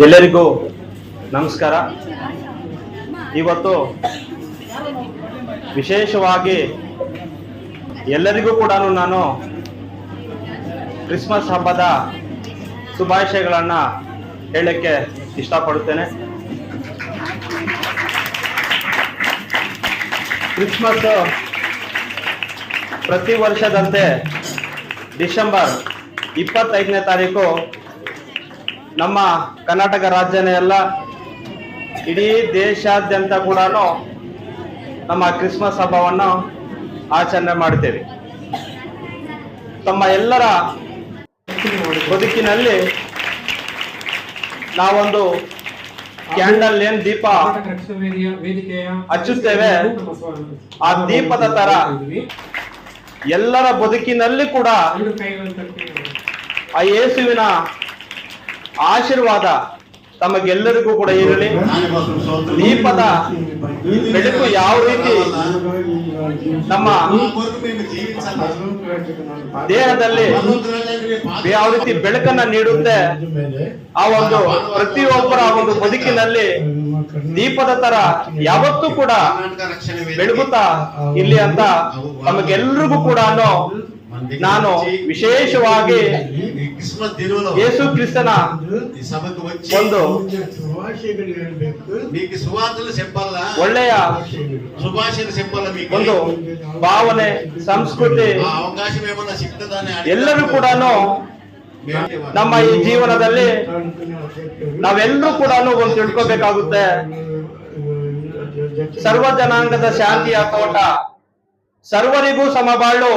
ಎಲ್ಲರಿಗೂ ನಮಸ್ಕಾರ. ಇವತ್ತು ವಿಶೇಷವಾಗಿ ಎಲ್ಲರಿಗೂ ಕೂಡ ನಾನು ಕ್ರಿಸ್ಮಸ್ ಹಬ್ಬದ ಶುಭಾಶಯಗಳನ್ನು ಹೇಳಕ್ಕೆ ಇಷ್ಟಪಡುತ್ತೇನೆ. ಕ್ರಿಸ್ಮಸ್ ಪ್ರತಿ ವರ್ಷದಂತೆ ಡಿಸೆಂಬರ್ 25ನೇ ತಾರೀಕು ನಮ್ಮ ಕರ್ನಾಟಕ ರಾಜ್ಯನೇ ಅಲ್ಲ, ಇಡೀ ದೇಶಾದ್ಯಂತ ಕೂಡ ನಮ್ಮ ಕ್ರಿಸ್ಮಸ್ ಹಬ್ಬವನ್ನು ಆಚರಣೆ ಮಾಡ್ತೇವೆ. ತಮ್ಮ ಎಲ್ಲರ ಬದುಕಿನಲ್ಲಿ ನಾವೊಂದು ಕ್ಯಾಂಡಲ್ ಏನ್ ದೀಪ ಹಚ್ಚುತ್ತೇವೆ, ಆ ದೀಪದ ತರ ಎಲ್ಲರ ಬದುಕಿನಲ್ಲಿ ಕೂಡ ಆ ಯೇಸುವಿನ ಆಶೀರ್ವಾದ ತಮಗೆಲ್ಲರಿಗೂ ಕೂಡ ಇರಲಿ. ದೀಪದ ಬೆಳಕು ಯಾವ ರೀತಿ ನಮ್ಮ ದೇಹದಲ್ಲಿ ಯಾವ ರೀತಿ ಬೆಳಕನ್ನ ನೀಡುತ್ತೆ, ಆ ಒಂದು ಪ್ರತಿಯೊಬ್ಬರ ಒಂದು ಬದುಕಿನಲ್ಲಿ ದೀಪದ ತರ ಯಾವತ್ತೂ ಕೂಡ ಬೆಳಗುತ್ತಾ ಇಲ್ಲಿ ಅಂತ ತಮಗೆಲ್ಲರಿಗೂ ಕೂಡ ನಾನು ವಿಶೇಷವಾಗಿ ಯೇಸು ಕ್ರಿಸ್ತನ ಒಂದು ಒಳ್ಳೆಯ ಒಂದು ಭಾವನೆ, ಸಂಸ್ಕೃತಿ ಎಲ್ಲರೂ ಕೂಡ ನಮ್ಮ ಈ ಜೀವನದಲ್ಲಿ ನಾವೆಲ್ಲರೂ ಕೂಡ ಒಂದು ತಿಳ್ಕೋಬೇಕಾಗುತ್ತೆ. ಸರ್ವ ಜನಾಂಗದ ಶಾಂತಿಯ ತೋಟ, ಸರ್ವರಿಗೂ ಸಮಬಾಳು,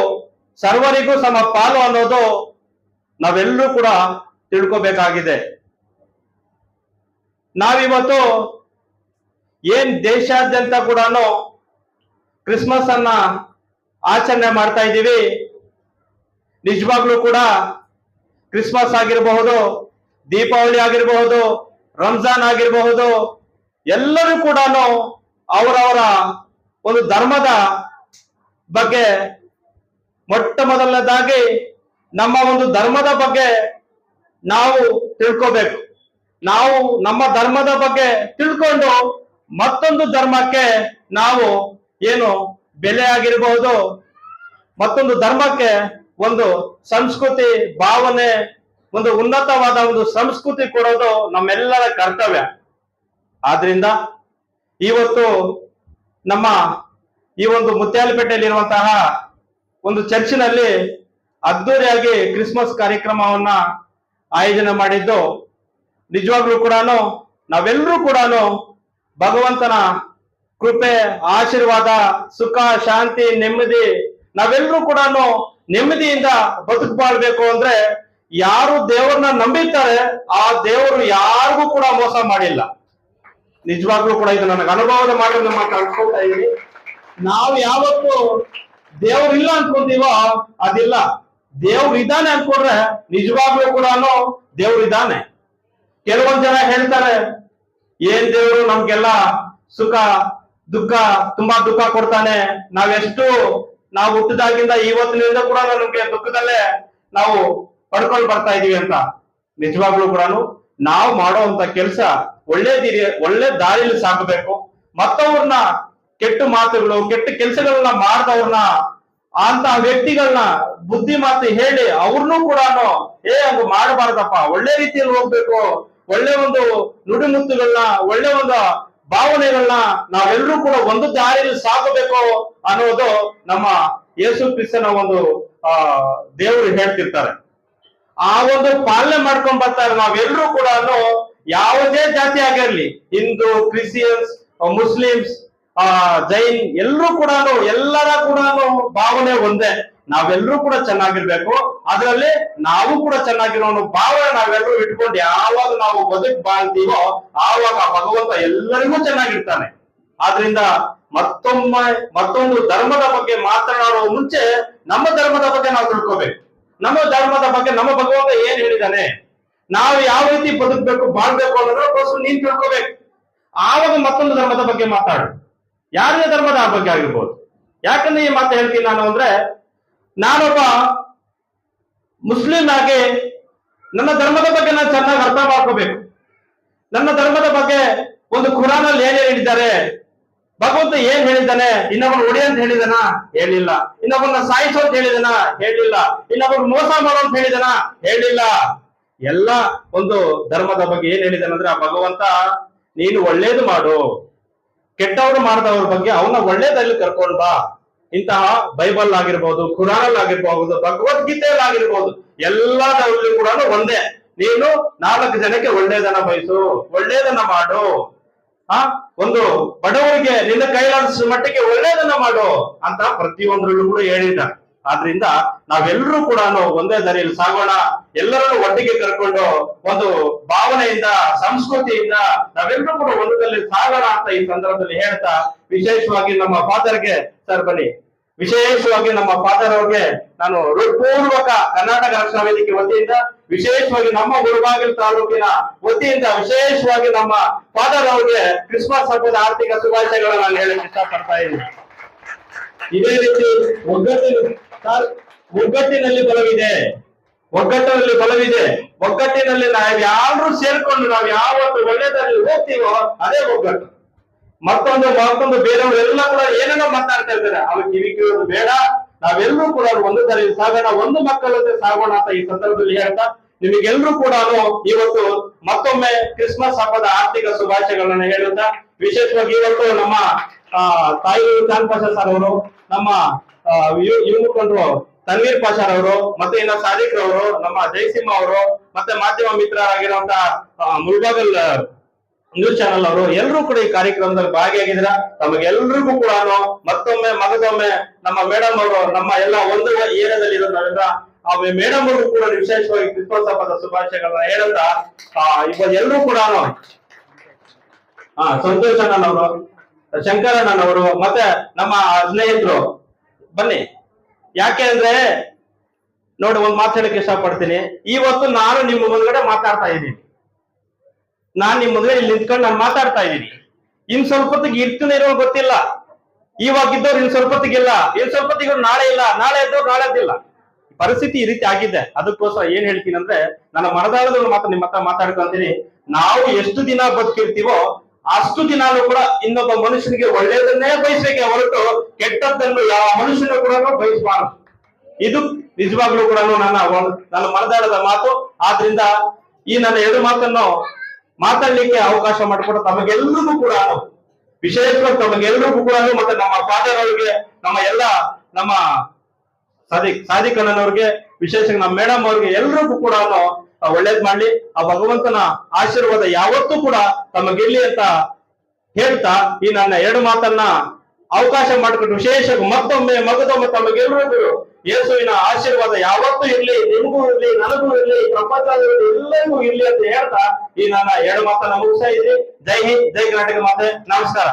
ಸರ್ವರಿಗೂ ಸಮ ಪಾಲು ಅನ್ನೋದು ನಾವೆಲ್ಲರೂ ಕೂಡ ತಿಳ್ಕೋಬೇಕಾಗಿದೆ. ನಾವಿವತ್ತು ಏನ್ ದೇಶಾದ್ಯಂತ ಕೂಡ ಕ್ರಿಸ್ಮಸ್ ಅನ್ನ ಆಚರಣೆ ಮಾಡ್ತಾ ಇದ್ದೀವಿ. ನಿಜವಾಗ್ಲೂ ಕೂಡ ಕ್ರಿಸ್ಮಸ್ ಆಗಿರಬಹುದು, ದೀಪಾವಳಿ ಆಗಿರಬಹುದು, ರಂಜಾನ್ ಆಗಿರಬಹುದು, ಎಲ್ಲರೂ ಕೂಡ ಅವರವರ ಒಂದು ಧರ್ಮದ ಬಗ್ಗೆ ಮೊಟ್ಟ ಮೊದಲನೇದಾಗಿ ನಮ್ಮ ಒಂದು ಧರ್ಮದ ಬಗ್ಗೆ ನಾವು ತಿಳ್ಕೋಬೇಕು. ನಾವು ನಮ್ಮ ಧರ್ಮದ ಬಗ್ಗೆ ತಿಳ್ಕೊಂಡು ಮತ್ತೊಂದು ಧರ್ಮಕ್ಕೆ ನಾವು ಏನು ಬೆಲೆ ಆಗಿರಬಹುದು, ಮತ್ತೊಂದು ಧರ್ಮಕ್ಕೆ ಒಂದು ಸಂಸ್ಕೃತಿ, ಭಾವನೆ, ಒಂದು ಉನ್ನತವಾದ ಒಂದು ಸಂಸ್ಕೃತಿ ಕೊಡೋದು ನಮ್ಮೆಲ್ಲರ ಕರ್ತವ್ಯ. ಆದ್ರಿಂದ ಇವತ್ತು ನಮ್ಮ ಈ ಒಂದು ಮುತ್ಯಾಲಪೇಟೆಯಲ್ಲಿರುವಂತಹ ಒಂದು ಚರ್ಚಿನಲ್ಲಿ ಅದ್ದೂರಿಯಾಗಿ ಕ್ರಿಸ್ಮಸ್ ಕಾರ್ಯಕ್ರಮವನ್ನ ಆಯೋಜನೆ ಮಾಡಿದ್ದು, ನಿಜವಾಗ್ಲೂ ಕೂಡ ನಾವೆಲ್ಲರೂ ಕೂಡ ಭಗವಂತನ ಕೃಪೆ, ಆಶೀರ್ವಾದ, ಸುಖ, ಶಾಂತಿ, ನೆಮ್ಮದಿ, ನಾವೆಲ್ಲರೂ ಕೂಡ ನೆಮ್ಮದಿಯಿಂದ ಬದುಕಬಾಳ್ಬೇಕು ಅಂದ್ರೆ ಯಾರು ದೇವರನ್ನ ನಂಬಿರ್ತಾರೆ ಆ ದೇವರು ಯಾರಿಗೂ ಕೂಡ ಮೋಸ ಮಾಡಿಲ್ಲ. ನಿಜವಾಗ್ಲೂ ಕೂಡ ಇದು ನನಗೆ ಅನುಭವದ ಮಾಡೋದನ್ನ ಮಾತಾಡ್ಕೊಳ್ತಾ ಇದ್ದೀನಿ. ನಾವು ಯಾವತ್ತು ದೇವ್ರು ಇಲ್ಲ ಅನ್ಕೊಂತೀವೋ ಅದಿಲ್ಲ. ದೇವ್ರು ಇದ್ದಾನೆ ಅನ್ಕೊಂಡ್ರೆ ನಿಜವಾಗ್ಲೂ ಕೂಡ ದೇವ್ರು ಇದ್ದಾನೆ. ಕೆಲವೊಂದ್ ಜನ ಹೇಳ್ತಾರೆ, ಏನ್ ದೇವ್ರು ನಮ್ಗೆಲ್ಲ ಸುಖ ದುಃಖ, ತುಂಬಾ ದುಃಖ ಕೊಡ್ತಾನೆ, ನಾವು ಹುಟ್ಟಿದಾಗಿಂದ ಇವತ್ತಿನಿಂದ ಕೂಡ ನಮ್ಗೆ ದುಃಖದಲ್ಲೇ ನಾವು ಪಡ್ಕೊಂಡು ಬರ್ತಾ ಇದೀವಿ ಅಂತ. ನಿಜವಾಗ್ಲೂ ಕೂಡ ನಾವು ಮಾಡುವಂತ ಕೆಲಸ ಒಳ್ಳೆ ದಾರಿಯಲ್ಲಿ ಸಾಗಬೇಕು. ಮತ್ತವ್ರನ್ನ ಕೆಟ್ಟ ಮಾತುಗಳು, ಕೆಟ್ಟ ಕೆಲಸಗಳನ್ನ ಮಾಡಿದವ್ರನ್ನ, ಅಂತ ವ್ಯಕ್ತಿಗಳನ್ನ ಬುದ್ಧಿ ಮಾತು ಹೇಳಿ ಅವ್ರನ್ನೂ ಕೂಡ ಹಂಗ ಮಾಡಬಾರ್ದಪ್ಪ, ಒಳ್ಳೆ ರೀತಿಯಲ್ಲಿ ಹೋಗ್ಬೇಕು, ಒಳ್ಳೆ ಒಂದು ನುಡಿಮುತ್ತುಗಳನ್ನ, ಒಳ್ಳೆ ಒಂದು ಭಾವನೆಗಳನ್ನ ನಾವೆಲ್ಲರೂ ಕೂಡ ಒಂದು ದಾರಿಯಲ್ಲಿ ಸಾಗಬೇಕು ಅನ್ನೋದು ನಮ್ಮ ಯೇಸು ಕ್ರಿಸ್ತನ ಒಂದು ದೇವರು ಹೇಳ್ತಿರ್ತಾರೆ. ಆ ಒಂದು ಪಾಲನೆ ಮಾಡ್ಕೊಂಡ್ ಬರ್ತಾರೆ. ನಾವೆಲ್ಲರೂ ಕೂಡ ಯಾವುದೇ ಜಾತಿ ಆಗಿರ್ಲಿ, ಹಿಂದೂ, ಕ್ರಿಶ್ಚಿಯನ್ಸ್, ಮುಸ್ಲಿಮ್ಸ್, ಜೈನ್, ಎಲ್ಲರೂ ಕೂಡ ಎಲ್ಲರ ಕೂಡ ಭಾವನೆ ಒಂದೇ. ನಾವೆಲ್ಲರೂ ಕೂಡ ಚೆನ್ನಾಗಿರ್ಬೇಕು, ಅದರಲ್ಲಿ ನಾವು ಕೂಡ ಚೆನ್ನಾಗಿರೋ ಭಾವನೆ ನಾವೆಲ್ಲರೂ ಇಟ್ಕೊಂಡು ಯಾವಾಗ ನಾವು ಬದುಕು ಬಾಳ್ತೀವೋ ಆವಾಗ ಭಗವಂತ ಎಲ್ಲರಿಗೂ ಚೆನ್ನಾಗಿರ್ತಾನೆ. ಆದ್ರಿಂದ ಮತ್ತೊಂದು ಧರ್ಮದ ಬಗ್ಗೆ ಮಾತನಾಡುವ ಮುಂಚೆ ನಮ್ಮ ಧರ್ಮದ ಬಗ್ಗೆ ನಾವು ತಿಳ್ಕೋಬೇಕು. ನಮ್ಮ ಧರ್ಮದ ಬಗ್ಗೆ ನಮ್ಮ ಭಗವಂತ ಏನ್ ಹೇಳಿದಾನೆ, ನಾವು ಯಾವ ರೀತಿ ಬದುಕಬೇಕು, ಬಾಳ್ಬೇಕು ಅನ್ನೋದಕ್ಕೋಸ್ಕರ ನೀನ್ ತಿಳ್ಕೋಬೇಕು. ಆವಾಗ ಮತ್ತೊಂದು ಧರ್ಮದ ಬಗ್ಗೆ ಮಾತಾಡು, ಯಾರೇ ಧರ್ಮದ ಬಗ್ಗೆ ಆಗಿರ್ಬೋದು. ಯಾಕಂದ್ರೆ ಈ ಮಾತು ಹೇಳ್ತೀನಿ ನಾನು ಅಂದ್ರೆ, ನಾನೊಬ್ಬ ಮುಸ್ಲಿಂ ಆಗಿ ನನ್ನ ಧರ್ಮದ ಬಗ್ಗೆ ನಾನು ಚೆನ್ನಾಗಿ ಅರ್ಥ ಮಾಡ್ಕೋಬೇಕು. ನನ್ನ ಧರ್ಮದ ಬಗ್ಗೆ ಒಂದು ಕುರಾನಲ್ಲಿ ಏನ್ ಹೇಳಿದ್ದಾರೆ, ಭಗವಂತ ಏನ್ ಹೇಳಿದ್ದಾನೆ, ಇನ್ನೊಬ್ಬನ ಹೊಡಿ ಅಂತ ಹೇಳಿದನ ಹೇಳಿಲ್ಲ, ಇನ್ನೊಬ್ಬನ ಸಾಯಿಸೋ ಅಂತ ಹೇಳಿದನ ಹೇಳಿಲ್ಲ, ಇನ್ನೊಬ್ಬನ ಮೋಸ ಮಾಡೋ ಅಂತ ಹೇಳಿದನ ಹೇಳಿಲ್ಲ. ಎಲ್ಲ ಒಂದು ಧರ್ಮದ ಬಗ್ಗೆ ಏನ್ ಹೇಳಿದಾನಂದ್ರೆ ಆ ಭಗವಂತ ನೀನು ಒಳ್ಳೇದು ಮಾಡು, ಕೆಟ್ಟವರು ಮಾಡಿದವ್ರ ಬಗ್ಗೆ ಅವನ ಒಳ್ಳೇದಲ್ಲಿ ಕರ್ಕೊಂಡ್ ಬಾ. ಇಂತಹ ಬೈಬಲ್ ಆಗಿರ್ಬೋದು, ಕುರಾನ್ ಆಗಿರ್ಬಹುದು, ಭಗವದ್ಗೀತೆಯಲ್ಲಿ ಆಗಿರ್ಬೋದು, ಎಲ್ಲದರಲ್ಲೂ ಕೂಡ ಒಂದೇ, ನೀನು 4 ಜನಕ್ಕೆ ಒಳ್ಳೇದನ್ನ ಬಯಸು, ಒಳ್ಳೇದನ್ನ ಮಾಡು. ಒಂದು ಬಡವರಿಗೆ ನಿನ್ನ ಕೈಲಾದ ಮಟ್ಟಿಗೆ ಒಳ್ಳೇದನ್ನ ಮಾಡು ಅಂತ ಪ್ರತಿಯೊಂದರಲ್ಲೂ ಕೂಡ ಹೇಳಿದ. ಆದ್ರಿಂದ ನಾವೆಲ್ಲರೂ ಕೂಡ ಒಂದೇ ದಾರಿಯಲ್ಲಿ ಸಾಗೋಣ, ಎಲ್ಲರನ್ನು ಒಟ್ಟಿಗೆ ಕರ್ಕೊಂಡು ಒಂದು ಭಾವನೆಯಿಂದ, ಸಂಸ್ಕೃತಿಯಿಂದ ನಾವೆಲ್ಲರೂ ಕೂಡ ಒಂದರಲ್ಲಿ ಸಾಗೋಣ ಅಂತ ಈ ಸಂದರ್ಭದಲ್ಲಿ ಹೇಳ್ತಾ, ವಿಶೇಷವಾಗಿ ನಮ್ಮ ಫಾದರ್ಗೆ ಸರ್ ಬನ್ನಿ, ವಿಶೇಷವಾಗಿ ನಮ್ಮ ಫಾದರ್ ಅವ್ರಿಗೆ ನಾನು ಹೃತ್ಪೂರ್ವಕ ಕರ್ನಾಟಕ ರಕ್ಷಣಾ ವೇದಿಕೆ ವತಿಯಿಂದ, ವಿಶೇಷವಾಗಿ ನಮ್ಮ ಮುಳಬಾಗಿಲು ತಾಲೂಕಿನ ವತಿಯಿಂದ ವಿಶೇಷವಾಗಿ ನಮ್ಮ ಫಾದರ್ ಅವ್ರಿಗೆ ಕ್ರಿಸ್ಮಸ್ ಹಬ್ಬದ ಆರ್ಥಿಕ ಶುಭಾಶಯಗಳನ್ನು ನಾನು ಹೇಳಕ್ಕೆ ಇಷ್ಟಪಡ್ತಾ ಇದ್ದೀನಿ. ಇದೇ ರೀತಿ ಒಗ್ಗಟ್ಟಿನಲ್ಲಿ ಬಲವಿದೆ, ಒಗ್ಗಟ್ಟಿನಲ್ಲಿ ಬಲವಿದೆ. ಒಗ್ಗಟ್ಟಿನಲ್ಲಿ ನಾವು ಯಾರು ಸೇರ್ಕೊಂಡು ನಾವು ಯಾವತ್ತು ಒಳ್ಳೆದಲ್ಲಿ ಹೋಗ್ತೀವೋ ಅದೇ ಒಗ್ಗಟ್ಟು. ಮತ್ತೊಂದು ಬೇರೆಯವರೆಲ್ಲ ಕೂಡ ಏನೇನೋ ಮಾತಾಡ್ತಾ ಇರ್ತಾರೆ, ಅವ್ರ ಕಿವಿ ಕೇಳೋದು ಬೇಡ. ನಾವೆಲ್ಲರೂ ಕೂಡ ಒಂದು ದಾರಿ ಸಾಗೋಣ, ಒಂದು ಮಕ್ಕಳಂತೆ ಸಾಗೋಣ ಅಂತ ಈ ಸಂದರ್ಭದಲ್ಲಿ ಹೇಳ್ತಾ, ನಿಮಗೆಲ್ಲರೂ ಕೂಡ ಇವತ್ತು ಮತ್ತೊಮ್ಮೆ ಕ್ರಿಸ್ಮಸ್ ಹಬ್ಬದ ಆರ್ಥಿಕ ಶುಭಾಶಯಗಳನ್ನ ಹೇಳುತ್ತಾ, ವಿಶೇಷವಾಗಿ ಇವತ್ತು ನಮ್ಮ ತಾಯಿ ಚಾಂದ್ ಪಾಷಾ ಸರ್ ಅವರು, ನಮ್ಮ ಯುವ ಮುಖಂಡರು ತನ್ವೀರ್ ಪಾಷಾರ್ ಅವರು, ಮತ್ತೆ ಇನ್ನ ಸಾದಿಕ್ ಅವರು, ನಮ್ಮ ಜಯಸಿಂಹ ಅವರು, ಮತ್ತೆ ಮಾಧ್ಯಮ ಮಿತ್ರರಾಗಿರುವಂತ ಮುಳಬಾಗಲ್ ನ್ಯೂಸ್ ಚಾನೆಲ್ ಅವರು ಎಲ್ಲರೂ ಕೂಡ ಈ ಕಾರ್ಯಕ್ರಮದಲ್ಲಿ ಭಾಗಿಯಾಗಿದ್ದೀರಾ. ತಮಗೆಲ್ಲರಿಗೂ ಕೂಡ ಮತ್ತೊಮ್ಮೆ ನಮ್ಮ ಮೇಡಮ್ ಅವರು, ನಮ್ಮ ಎಲ್ಲ ಒಂದು ಏರಿಯಾದಲ್ಲಿ ಇರೋ ನಾವೆಲ್ಲ ಆ ಮೇಡಮ್ ಅವರು ಕೂಡ ವಿಶೇಷವಾಗಿ ಕ್ರಿಸ್ಮಸ್ ಹಬ್ಬದ ಶುಭಾಶಯಗಳನ್ನ ಹೇಳುತ್ತಾ, ಇವಾಗ ಎಲ್ಲರೂ ಕೂಡ ಸಂತೋಷ್ ಅಣ್ಣನವರು, ಶಂಕರ್ ಅಣ್ಣನವರು, ಮತ್ತೆ ನಮ್ಮ ಸ್ನೇಹಿತರು ಬನ್ನಿ. ಯಾಕೆ ಅಂದ್ರೆ ನೋಡಿ, ಒಂದ್ ಮಾತು ಹೇಳಕ್ ಇಷ್ಟಪಡ್ತೀನಿ. ಇವತ್ತು ನಾನು ನಿಮ್ಮ ಮುಂದ್ಗಡೆ ಮಾತಾಡ್ತಾ ಇದ್ದೀನಿ, ನಾನ್ ನಿಮ್ ಮುಂದೆ ಇಲ್ಲಿ ನಿಂತ್ಕೊಂಡು ನಾನು ಮಾತಾಡ್ತಾ ಇದ್ದೀನಿ. ಇನ್ ಸ್ವಲ್ಪ ಹೊತ್ತಿಗೆ ಇರ್ತೀನಿ ಇರೋ ಗೊತ್ತಿಲ್ಲ, ಇವಾಗಿದ್ದವ್ರು ಇನ್ ಸ್ವಲ್ಪ ಹೊತ್ತಿಗಿಲ್ಲ, ಇನ್ ಸ್ವಲ್ಪ ಹೊತ್ತಿಗೆ ನಾಳೆ ಇಲ್ಲ, ನಾಳೆ ಇದ್ದವ್ರು ನಾಳೆದಿಲ್ಲ. ಪರಿಸ್ಥಿತಿ ಈ ರೀತಿ ಆಗಿದೆ. ಅದಕ್ಕೋಸ್ಕರ ಏನ್ ಹೇಳ್ತೀನಿ ಅಂದ್ರೆ, ನನ್ನ ಮನದಾಳದವ್ರು ಮಾತ್ರ ನಿಮ್ಮ ಹತ್ರ ಮಾತಾಡ್ಕೊಂತೀನಿ. ನಾವು ಎಷ್ಟು ದಿನ ಬದುಕಿರ್ತೀವೋ ಅಷ್ಟು ದಿನಾಲೂ ಕೂಡ ಇನ್ನೊಬ್ಬ ಮನುಷ್ಯನಿಗೆ ಒಳ್ಳೆಯದನ್ನೇ ಬಯಸಬೇಕೆ ಹೊರತು ಕೆಟ್ಟದ್ದನ್ನು ಯಾವ ಮನುಷ್ಯನು ಕೂಡ ಬಯಸಬಾರದು. ಇದು ನಿಜವಾಗ್ಲೂ ಕೂಡ ನನ್ನ ಮನದಾಳದ ಮಾತು. ಆದ್ರಿಂದ ಈ ನನ್ನ 2 ಮಾತನ್ನು ಮಾತಾಡ್ಲಿಕ್ಕೆ ಅವಕಾಶ ಮಾಡಿಕೊಟ್ಟು ತಮಗೆಲ್ಲರಿಗೂ ಕೂಡ, ವಿಶೇಷವಾಗಿ ತಮಗೆಲ್ಲರಿಗೂ ಕೂಡ, ಮತ್ತೆ ನಮ್ಮ ಫಾದರ್ ಅವರಿಗೆ, ನಮ್ಮ ಸಾದಿಕ್ ಅಣ್ಣನವ್ರಿಗೆ, ವಿಶೇಷವಾಗಿ ನಮ್ಮ ಮೇಡಮ್ ಅವ್ರಿಗೆ ಎಲ್ರಿಗೂ ಕೂಡ ಒಳ್ಳೇದ್ ಮಾಡ್ಲಿ. ಆ ಭಗವಂತನ ಆಶೀರ್ವಾದ ಯಾವತ್ತೂ ಕೂಡ ತಮಗಿರ್ಲಿ ಅಂತ ಹೇಳ್ತಾ, ಈ ನನ್ನ 2 ಮಾತನ್ನ ಅವಕಾಶ ಮಾಡಿಕೊಟ್ಟು ವಿಶೇಷವಾಗಿ ಮಗದೊಮ್ಮೆ ತಮಗೆಲ್ಲರಿಗೂ ಯೇಸುವಿನ ಆಶೀರ್ವಾದ ಯಾವತ್ತೂ ಇರ್ಲಿ, ನಿಮಗೂ ಇರ್ಲಿ, ನನಗೂ ಇರ್ಲಿ, ಪ್ರಪಂಚದಲ್ಲಿ ಎಲ್ಲರಿಗೂ ಇರ್ಲಿ ಅಂತ ಹೇಳ್ತಾ ಈ ನನ್ನ 2 ಮಾತನ್ನ ಮುಗಿಸ್ತಾ ಇದ್ದೀನಿ. ಜೈ ಹಿಂದ್, ಜೈ ಕರ್ನಾಟಕ ಮಾತೆ. ನಮಸ್ಕಾರ.